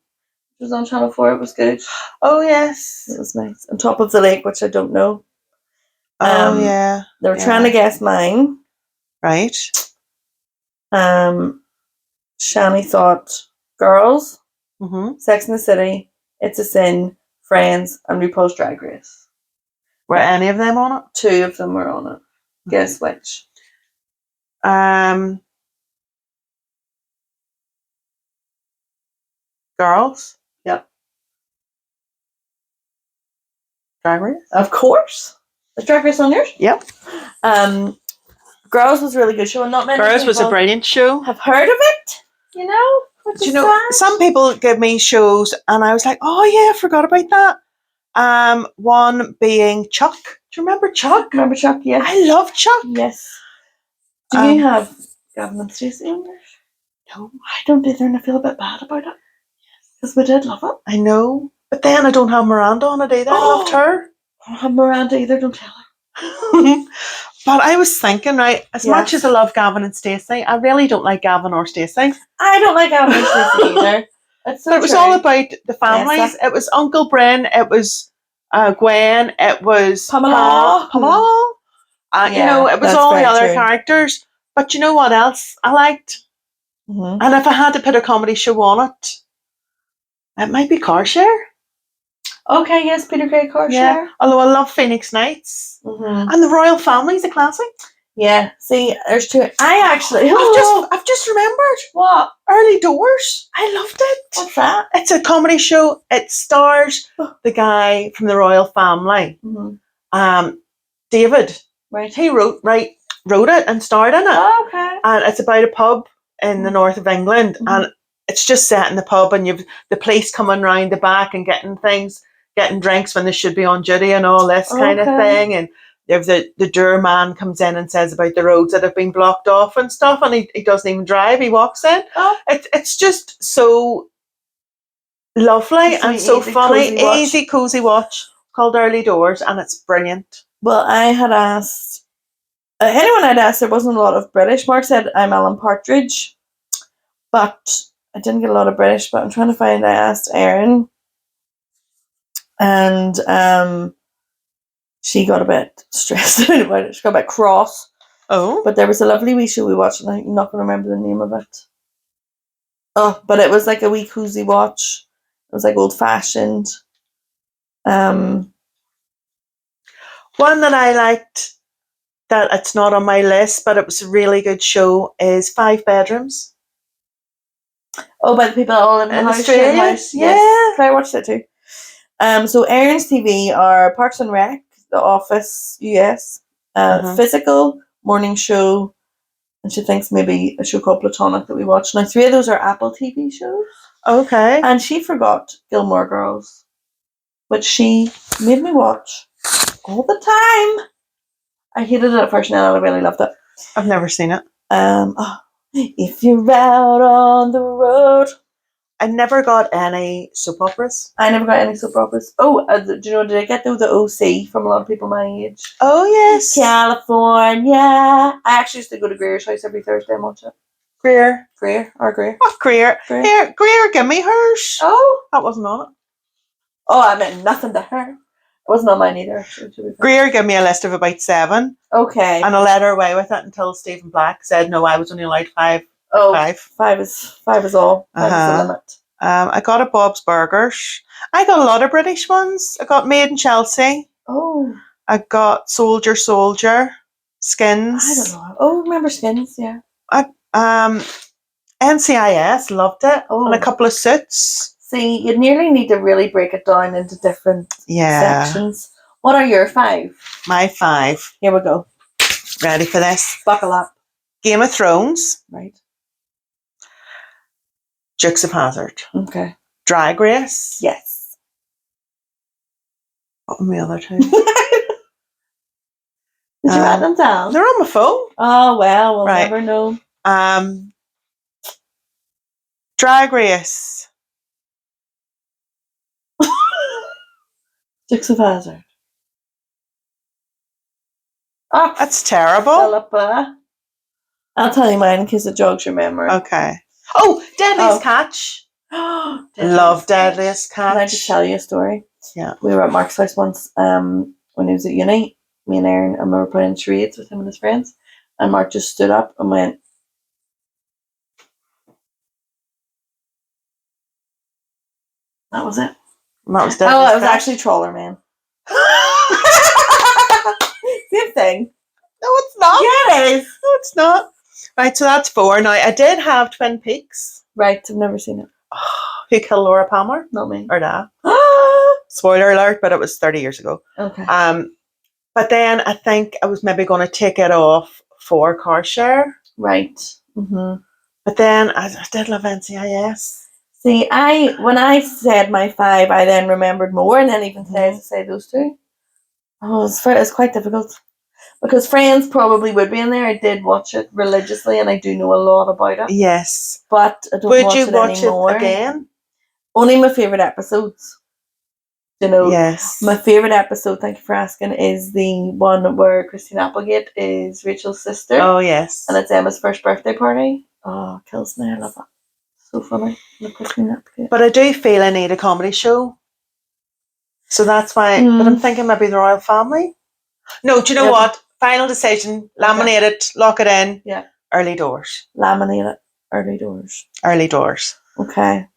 It was on Channel 4. It was good. Oh, yes. It was nice. On Top of the Lake, which I don't know. Oh, yeah. They were trying to guess mine. Right. Shani thought Girls, Mm-hmm. Sex and the City, It's a Sin, Friends, and RuPaul's Drag Race. Were any of them on it? 2 of them were on it. Guess which? Girls. Yep. Drag Race. Of course. Is Drag Race on yours? Yep. Girls was a really good show. Not many Girls was a people brilliant show. have heard of it, you know? Do you know, some people give me shows and I was like, oh yeah, I forgot about that. One being Chuck. Do you remember Chuck? Remember Chuck? Yes. I love Chuck. Yes. Do you have Gavin and Stacey on yours? No. I don't either, and I feel a bit bad about it. Because we did love it. I know. But then I don't have Miranda on it either. I loved her. I don't have Miranda either, don't tell her. But I was thinking, right, as much as I love Gavin and Stacey, I really don't like Gavin or Stacey. I don't like Gavin and Stacey either. It's so But it was all about the families. Yes, it was Uncle Bryn, it was Gwen, it was Pamela. Pamela. You know, it was all the other characters. But you know what else I liked? Mm-hmm. And if I had to put a comedy show on it, it might be Car Share. Okay, yes, Peter Kay Car Share. Although I love Phoenix Nights. Mm-hmm. And the Royal Family's a classic. Yeah, see, there's 2. I've just remembered. What? Early Doors. I loved it. What's that? It's a comedy show. It stars the guy from the Royal Family. Mm-hmm. David. Right. He wrote it and starred in it. Oh, okay. And it's about a pub in the north of England. Mm-hmm. And it's just set in the pub and you've the police coming round the back and getting drinks when they should be on duty and all this kind of thing. And if the doorman comes in and says about the roads that have been blocked off and stuff, and he doesn't even drive, he walks in. Oh. It's just so lovely and so funny. Easy, cozy watch called Early Doors, and it's brilliant. Well, I had asked, anyone I'd asked, there wasn't a lot of British. Mark said, I'm Alan Partridge, but I didn't get a lot of British, but I'm trying to find, I asked Erin, and she got a bit stressed out about it. She got a bit cross. Oh. But there was a lovely wee show we watched, and I'm not going to remember the name of it. Oh, but it was like a wee cozy watch. It was like old-fashioned. One that I liked, that it's not on my list, but it was a really good show, is 5 Bedrooms. Oh, by the people all in the house. Australia? House. Yeah. Yes. I watched it too. So Erin's TV are Parks and Rec, The Office, US, Physical, Morning Show, and she thinks maybe a show called Platonic that we watched. Now 3 of those are Apple TV shows. Okay. And she forgot Gilmore Girls, which she made me watch all the time. I hated it at first, now I really loved it. I've never seen it. If you're out on the road. I never got any soap operas. I never got any soap operas. Oh, do you know, did I get the OC from a lot of people my age? Oh, yes. California. I actually used to go to Greer's house every Thursday and watch it. Greer. Oh, Greer. Here, Greer, give me hers. Oh. That wasn't on it. Oh, I meant nothing to her. wasn't on mine either, actually, to be fair. Greer gave me a list of about 7, Okay. and I let her away with it until Stephen Black said no, I was only allowed 5. Oh, 5. 5 is all. 5 is the limit. I got a Bob's Burgers. I got a lot of British ones. I got Made in Chelsea. Oh. I got Soldier, Skins. I don't know. Oh, remember Skins? Yeah. NCIS, loved it. Oh. And a couple of Suits. See, you'd nearly need to really break it down into different sections. What are your 5? My 5. Here we go. Ready for this? Buckle up. Game of Thrones. Right. Dukes of Hazzard. Okay. Drag Race. Yes. What were the other 2? Did you write them down? They're on my phone. Oh, well, we'll never know. Drag Race. Dukes of Hazzard. Oh, that's terrible. Philippa. I'll tell you mine in case it jogs your memory. Okay. Oh, Deadliest Catch. Love Deadliest Catch. Can I just tell you a story? Yeah. We were at Mark's house once when he was at uni. Me and Aaron, and we were playing charades with him and his friends. And Mark just stood up and went, that was it. And that was it was actually Trawler Man. Same thing. No, it's not. Yeah, it is. No, it's not. Right, so that's 4. Now, I did have Twin Peaks. Right, I've never seen it. Who Killed Laura Palmer? Not me. Or Dad. Spoiler alert, but it was 30 years ago. Okay. But then I think I was maybe going to take it off for Car Share. Right. Mm-hmm. But then I did love NCIS. See, when I said my 5, I then remembered more, and then even today to say those 2. Oh, it's quite difficult. Because Friends probably would be in there. I did watch it religiously, and I do know a lot about it. Yes. But I don't watch it anymore. Would you watch it again? Only my favourite episodes. You know, yes. My favourite episode, thank you for asking, is the one where Christine Applegate is Rachel's sister. Oh, yes. And it's Emma's first birthday party. Oh, it kills me. I love it. So funny. Christine Applegate. But I do feel I need a comedy show. So that's why, but I'm thinking maybe the Royal Family. No, do you know what? Final decision. Laminate it. Lock it in. Yeah. Early Doors. Laminate it. Early Doors. Early Doors. Okay.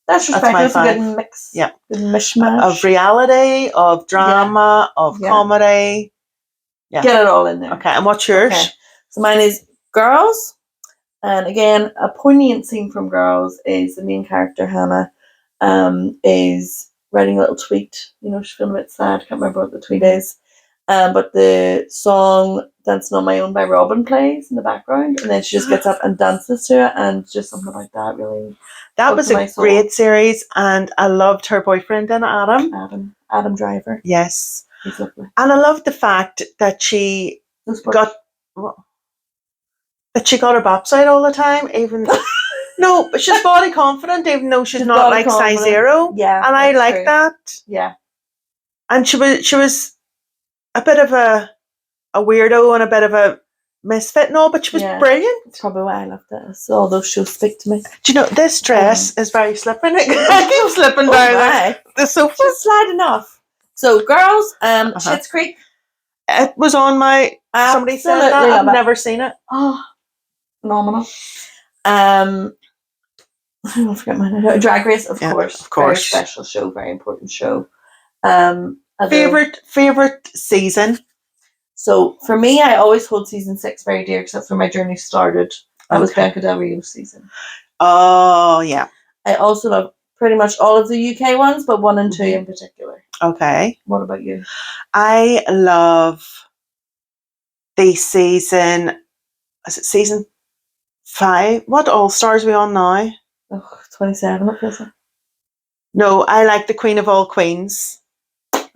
That's respectful. That's a good mix. Yeah. Good mishmash. Of reality, of drama, of comedy. Yeah. Get it all in there. Okay. And what's yours? Okay. So mine is Girls. And again, a poignant scene from Girls is the main character, Hannah, is writing a little tweet. You know, she's feeling a bit sad. Can't remember what the tweet is. But the song Dancing on My Own by Robin plays in the background. And then she just gets up and dances to it. And just something about that really. That was a great series. And I loved her boyfriend in Adam. Adam Driver. Yes. He's lovely. And I loved the fact that she got her bops out all the time. Even no, but she's body confident, even though she's not like size 0. Yeah. And I like that. Yeah. And she was a bit of a weirdo and a bit of a misfit and all, but she was brilliant. That's probably why I loved it. So all those shows speak to me. Do you know, this dress is very slipping. I keep slipping down the sofa. Just sliding off. So, Girls, Schitt's Creek. It was on my... Somebody said that. I've never seen it. Oh, phenomenal. I don't forget my name. Drag Race, of course. Of course. Very special show, very important show. Favorite season? So for me, I always hold season 6 very dear because that's where my journey started. That was Bianca Del Rio's season. Oh, yeah. I also love pretty much all of the UK ones, but 1 and 2 in particular. Okay. What about you? I love the season... Is it season 5? What All Stars are we on now? Oh, 27, it feels like. No, I like the Queen of All Queens.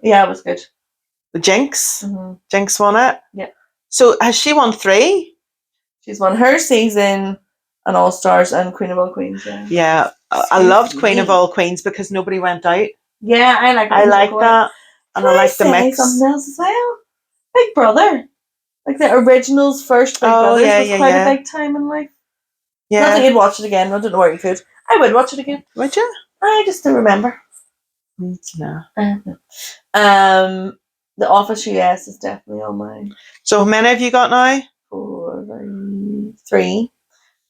Yeah, it was good. The Jinx. Mm-hmm. Jinx won it. Yeah. So has she won 3? She's won her season and All Stars and Queen of All Queens. Yeah. Yeah, I loved Queen of All Queens because nobody went out. Yeah, I like that, and I like the mix. Something else as well. Big Brother, like the originals first. Big Brothers was quite a big time in life. Yeah. Not that you'd watch it again. I don't know where you could. I would watch it again. Would you? I just don't remember. No. The Office US is definitely on mine. So how many have you got now? 4, 3.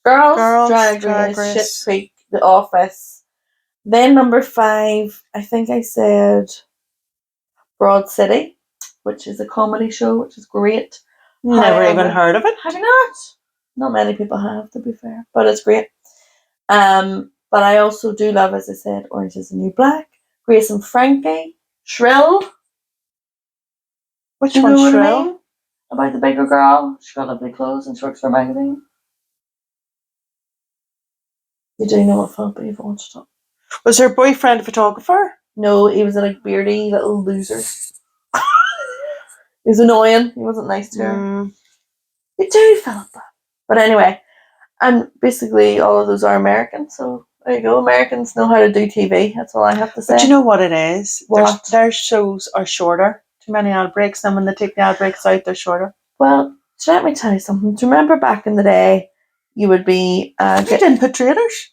Girls, Drag Race, Schitt's Creek, The Office. Then number 5, I think I said Broad City, which is a comedy show, which is great. Never even heard of it. Have you not? Not many people have, to be fair, but it's great. But I also do love, as I said, Orange is the New Black, Grace and Frankie, Shrill. Which one's Shrill? I mean? About the bigger girl. She's got lovely clothes and she works for a magazine. You do know what film, but you've watched it. Was her boyfriend a photographer? No, he was a beardy little loser. He was annoying. He wasn't nice to her. You do, Philippa. But anyway, and basically all of those are American, so there you go. Americans know how to do TV. That's all I have to say. But you know what it is? What? Their shows are shorter. Too many ad breaks, and when they take the ad breaks out, they're shorter. Well, so let me tell you something. Do you remember back in the day, you would be... you didn't put Traitors?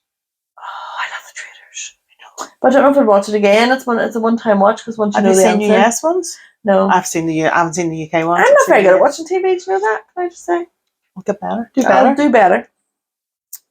Oh, I love the Traitors. I know. But I don't know if I'd watch it again. It's a one-time watch, because once you know the answer... Have you seen US ones? No. I haven't seen the UK ones. I'm not very good at watching TV, do you know that? Can I just say? I'll get better. Do better.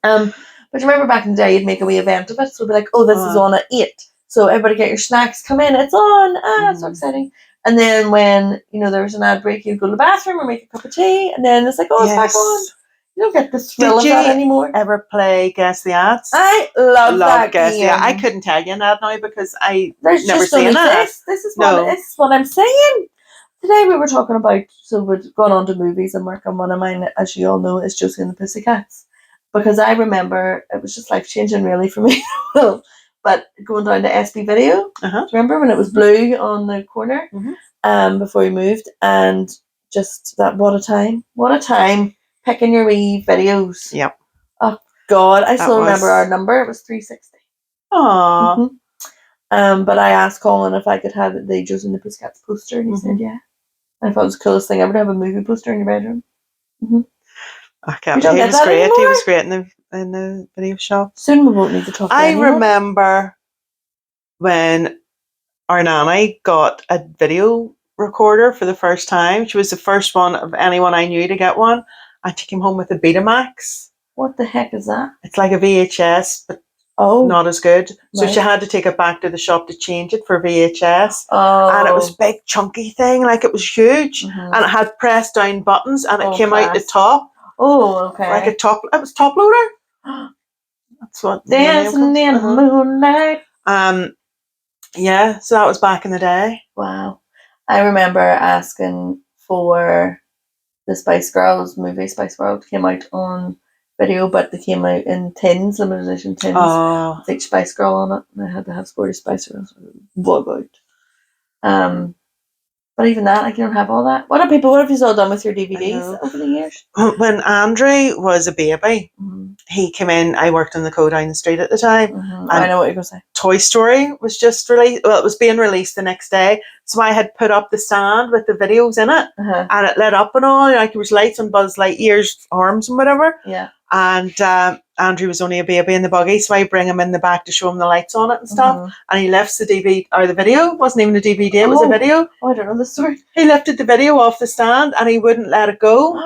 But you remember back in the day, you'd make a wee event of it. So it'd be like, oh, this is on at 8. So everybody get your snacks, come in, it's on. So exciting. And then when, there was an ad break, you'd go to the bathroom or make a cup of tea. And then it's like, oh, it's back on. You don't get the thrill of that anymore. Did you ever play Guess the Ads? I love that Guess game. the Ads. I couldn't tell you that now because There's never just seen only it. This is what I'm saying. Today we were talking about, so we'd gone on to movies and work, and one of mine, as you all know, is Josie and the Pussycats. Because I remember, it was just life-changing really for me. But going down to SB Video, do you remember when it was blue on the corner before we moved? And just that, what a time picking your wee videos. Yep. Oh, God, I still remember our number. It was 360. Aww. But I asked Colin if I could have the Josie and the Pussycats poster, and he said yeah. I thought it was the coolest thing ever to have a movie poster in your bedroom. I can't. He was great. Anymore? He was great in the video shop. Soon we won't need to talk. I remember when our nanny got a video recorder for the first time. She was the first one of anyone I knew to get one, and she came home with a Betamax. What the heck is that? It's like a VHS, but not as good. So she had to take it back to the shop to change it for VHS. And it was a big chunky thing, like it was huge, and it had press down buttons, and it came out the top. Oh, okay. Like it was top loader. That's what dancing in the moonlight. Yeah, so that was back in the day. Wow. I remember asking for the Spice Girls movie. Spice World came out on video, but they came out in tins, limited edition tins, with each Spice Girl on it, and I had to have Sporty Spice Girls. What about? But even that, you don't have all that. What have you all done with your DVDs over the years? When Andrew was a baby, he came in. I worked in the Co down the street at the time. I know what you're going to say. Toy Story was just released. Well, it was being released the next day. So I had put up the stand with the videos in it, and it lit up and all. Like there was lights on Buzz Lightyear's arms and whatever. Yeah. And Andrew was only a baby in the buggy, so I bring him in the back to show him the lights on it and stuff. And he lifts the DVD or the video. It wasn't even a DVD; it was a video. Oh, I don't know the story. He lifted the video off the stand and he wouldn't let it go.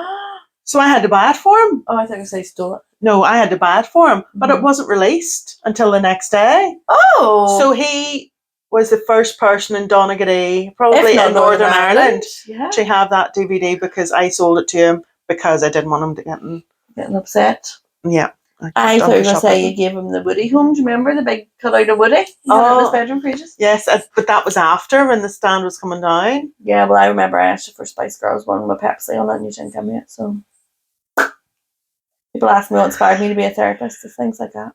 So I had to buy it for him. Oh, I thought you said he stole it. No, I had to buy it for him, but it wasn't released until the next day. Oh, so he was the first person in Donegal, probably in Northern Ireland, to have that DVD because I sold it to him because I didn't want him to getting upset. Yeah. I thought you were going to say you gave him the Woody home. Do you remember the big cutout of Woody? He had it in his bedroom for ages. Yes, but that was after when the stand was coming down. Yeah, well, I remember I asked you for Spice Girls one with Pepsi on it and you didn't give me it, so... People ask me what inspired me to be a therapist, and things like that.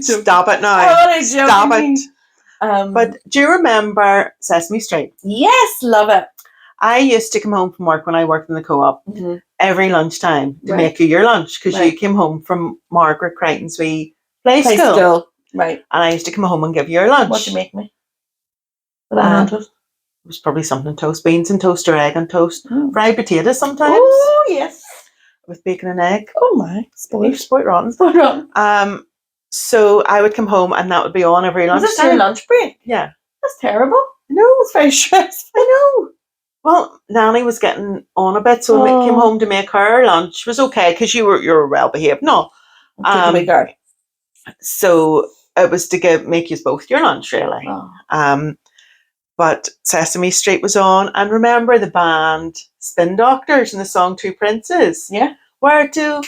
Stop it now. Stop it. But do you remember Sesame Street? Yes, love it. I used to come home from work when I worked in the co-op every lunchtime to make you your lunch because you came home from Margaret Crichton's wee play school. Right. And I used to come home and give you your lunch. What did you make me? It was probably something toast, beans and toast or egg and toast, fried potatoes sometimes. Oh, yes. With bacon and egg. Oh my, spoiled rotten. Spoiled rotten. So I would come home and that would be on every Was lunchtime. this your lunch break? Yeah. That's terrible. I know. It's very stressful. I know. Well, Nanny was getting on a bit, so I came home to make her lunch. It was okay because you were well behaved. No. Good wee girl. So it was to make you both your lunch, really. Oh. But Sesame Street was on, and remember the band Spin Doctors and the song Two Princes? Yeah. Where two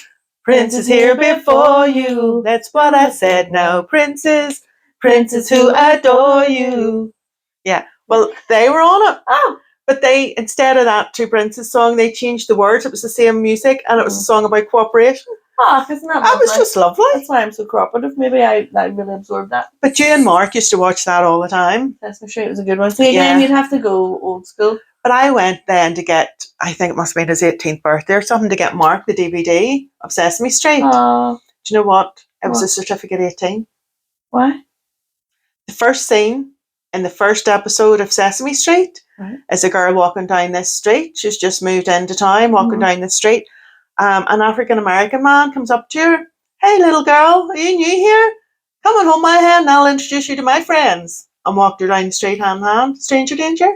princes here before you. That's what I said now. Princes who adore you. Yeah. Well, they were on it. Oh. But they, instead of that Two Princes song, they changed the words. It was the same music, and it was a song about cooperation. Oh, isn't that lovely? That was just lovely. That's why I'm so cooperative. Maybe I really absorbed that. But you and Mark used to watch that all the time. Sesame Street was a good one. See, again, you'd have to go old school. But I went then to get, I think it must have been his 18th birthday or something, to get Mark the DVD of Sesame Street. Do you know what? It was a certificate 18. Why? The first scene in the first episode of Sesame Street is a girl walking down this street. She's just moved into town, walking down the street. An African-American man comes up to her. Hey, little girl, are you new here? Come and hold my hand and I'll introduce you to my friends. And walked her down the street hand in hand. Stranger danger.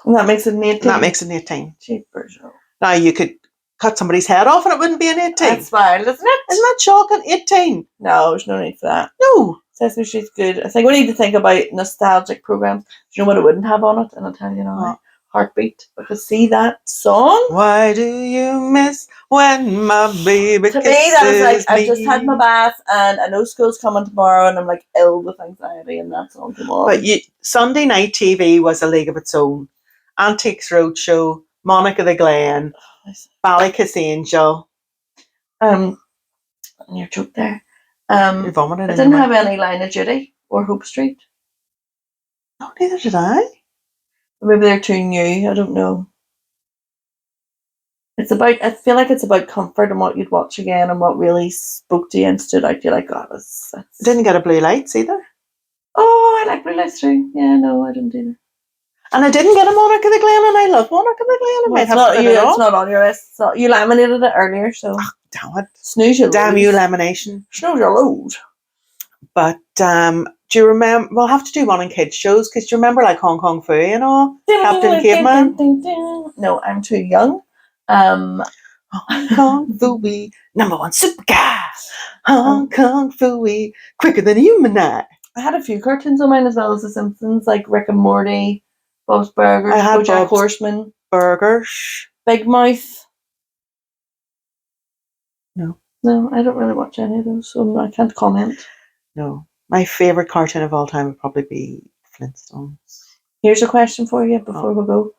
And that makes it an 18. That makes it an 18. Cheapers. Now you could cut somebody's head off and it wouldn't be an 18. That's fine, isn't it? Isn't that shocking? 18. No, there's no need for that. No. Sesame Street's good. I think we need to think about nostalgic programs. Do you know what it wouldn't have on it? And I'll tell you now. Heartbeat. Because see that song? Why do you miss when my baby kisses me? To me, that was like, I've just had my bath and I know school's coming tomorrow and I'm like ill with anxiety and that song came on. But Sunday night TV was a league of its own. Antiques Roadshow, Monica the Glen, Ballykiss Angel. Your joke there. You vomited. I didn't have any Line of Duty or Hope Street. No, neither did I. Maybe they're too new. I don't know. It's about. I feel like it's about comfort and what you'd watch again and what really spoke to you and stood out to you. Like, God, didn't get a Blue Lights either. Oh, I like Blue Lights too. Yeah, no, I didn't either. And I didn't get a Monica the Glen, and I love Monica the Glen. It's not on your list. You laminated it earlier, so. Oh, damn it. Snooze your Damn you, lamination. Snooze your load. But do you remember? We'll have to do one in kids' shows, because do you remember like Hong Kong Phooey and all? Captain Caveman? No, I'm too young. Hong Kong Phooey, #1 super guy. Hong Kong Phooey, quicker than a human eye. I had a few cartoons on mine as well as The Simpsons, like Rick and Morty, Bob's Burgers, BoJack Horseman, Burgers, Big Mouth. No, I don't really watch any of those, so I can't comment. No, my favourite cartoon of all time would probably be Flintstones. Here's a question for you before we go.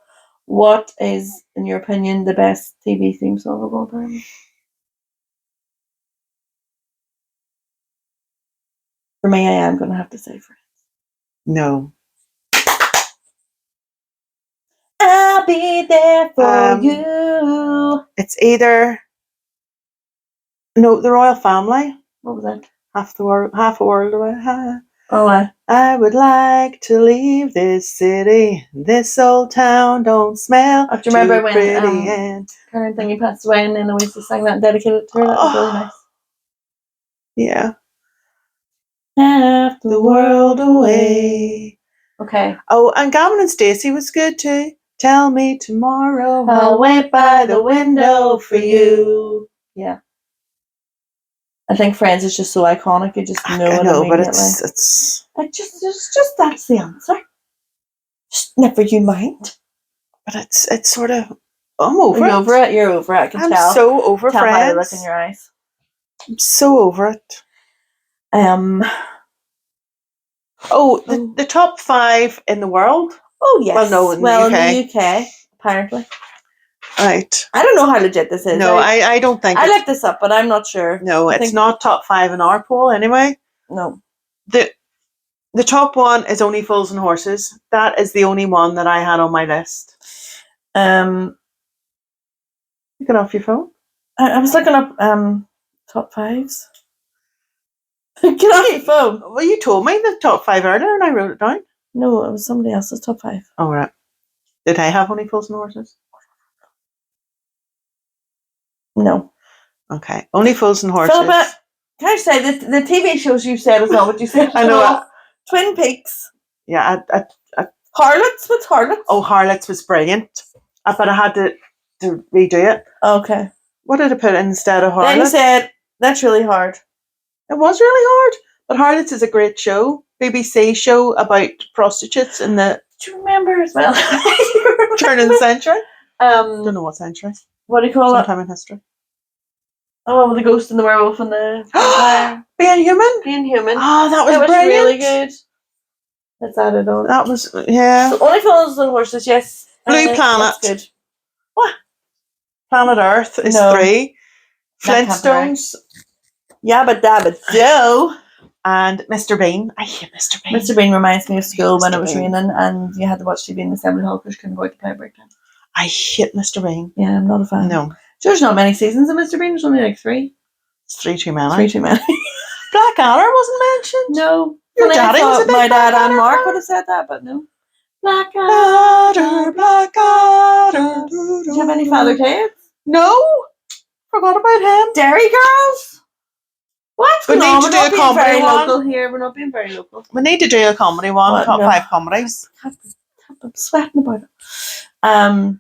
What is, in your opinion, the best TV theme song of all time? For me, I am going to have to say Friends. No. I'll be there for you. It's either... No, The Royal Family. What was that? Half a world away. Oh, I would like to leave this city. This old town don't smell. Do you remember when Karen Thingy passed away and then Oasis sang that and dedicated it to her? That was really nice. Yeah. Half the world away. Okay. Oh, and Gavin and Stacey was good too. Tell me tomorrow I'll wait by the window for you. Yeah. I think Friends is just so iconic. You just know it. I know, but it's just that's the answer. Just never you mind. But it's sort of I'm over it. You're over it. You're over it. I can tell. I'm so over Friends. By the look in your eyes. I'm so over it. Oh, the top 5 in the world. Oh yes. Well, no, in the UK, apparently. Right. I don't know how legit this is. No, I don't think. I looked this up, but I'm not sure. No, it's not top 5 in our poll anyway. No. The top one is Only Fools and Horses. That is the only one that I had on my list. You get off your phone. I was looking up top 5s. Get off your phone. Well, you told me the top 5 earlier, and I wrote it down. No, it was somebody else's top 5. Oh right. Did I have Only Fools and Horses? No. Okay. Only Fools and Horses. Philippa, Can I say that the TV shows you said is not what you said? I know that. Twin Peaks. Yeah, Harlots? What's Harlots? oh, Harlots was brilliant. But I had to redo it. Okay. What did I put instead of Then you Harlots? said, that's really hard. It was really hard. But Harlots is a great show. BBC show about prostitutes in the Do you remember as well? turn of the century. Don't know what century. What do you call it? Sometime in history. Oh, the ghost and the werewolf and the vampire. Being Human? Being Human. Oh, that was It was brilliant. really good. That's added on. That was, yeah. So Only Fools and Horses, yes. Blue Planet. That's good. Planet Earth is No. 3. That can't be right. Flintstones Yabba Dabba Do. and Mr. Bean. I hate Mr. Bean. Mr. Bean reminds me of school when Mr. it was Bean. raining and you had to watch TV in the assembly hall because you couldn't go out to play break time. I hate Mr. Bean. Yeah, I'm not a fan. No. There's not many seasons of Mr. Bean. There's only like 3. It's 3 too many. 3 too many. Blackadder wasn't mentioned. No. Your Well, I daddy was a thought big my dad Blackadder and Mark fan. would have said that, but no. Blackadder, Blackadder. Do you have any Father Kids? No. Forgot about him. Dairy Girls? What's We going need on? to We're do not a being comedy very one. local here. We're not being very local. We need to do a comedy one. What? Top No. 5 comedies. I'm sweating about it.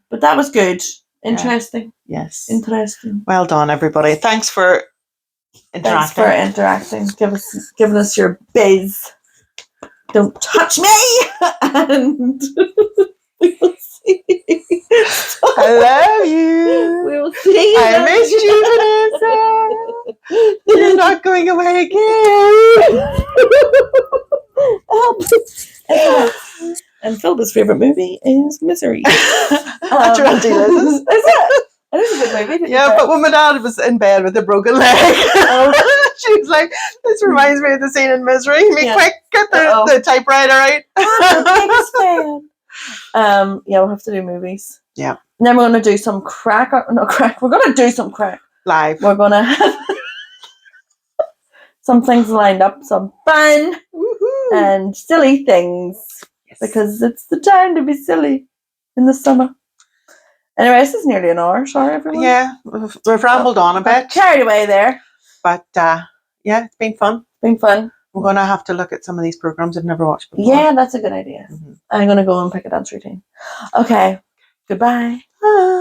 But that was good. Interesting. Yes. Interesting. Well done, everybody. Thanks for Thanks interacting. for interacting. Giving us your biz. Don't touch me. And we will see. I love you. We will see. I missed you, Vanessa. You're not going away again. And Philip's favourite movie is Misery. After Auntie Liz's. Is it? It is a good movie. to be Yeah, fair. but when my dad was in bed with a broken leg, she was like, "This reminds me of the scene in Misery. Me, Yeah. quick, get Uh-oh. the typewriter out." I'm the biggest fan. Yeah, we'll have to do movies. Yeah. And then we're going to do some crack. Not crack. We're going to do some crack. Live. We're going to have some things lined up, some fun Woohoo. and silly things. Yes. Because it's the time to be silly in the summer. Anyway, this is nearly an hour. Sorry, everyone. Yeah, we've rambled on a bit, Carried away there. but yeah, it's been fun. Been fun. We're going to have to look at some of these programs I've never watched before. Yeah, that's a good idea. Mhm. I'm going to go and pick a dance routine. Okay. Goodbye. Bye.